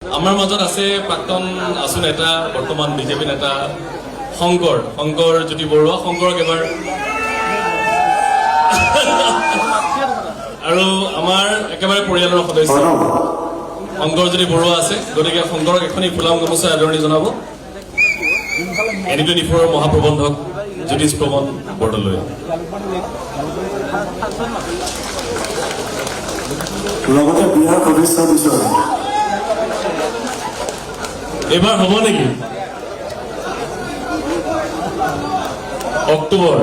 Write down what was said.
আমাৰ মাজত আছে প্ৰাক্তন আছু নেতা বৰ্তমান বিজেপি নেতা শংকৰ জ্যোতি বৰুৱা শংকৰক এবাৰ আৰু আমাৰ একেবাৰে পৰিয়ালৰ সদস্য শংকৰ জ্যোতি বৰুৱা আছে গতিকে শংকৰক এখনি ফুলাম গামোচা আদৰণি জনাব N24 মহাপ্ৰবন্ধক জ্যোতিষ প্ৰমন বৰদলৈ লগতে বিহাৰ সদস্য দিছোঁ এবাৰ হ'ব নেকি অক্টোবৰ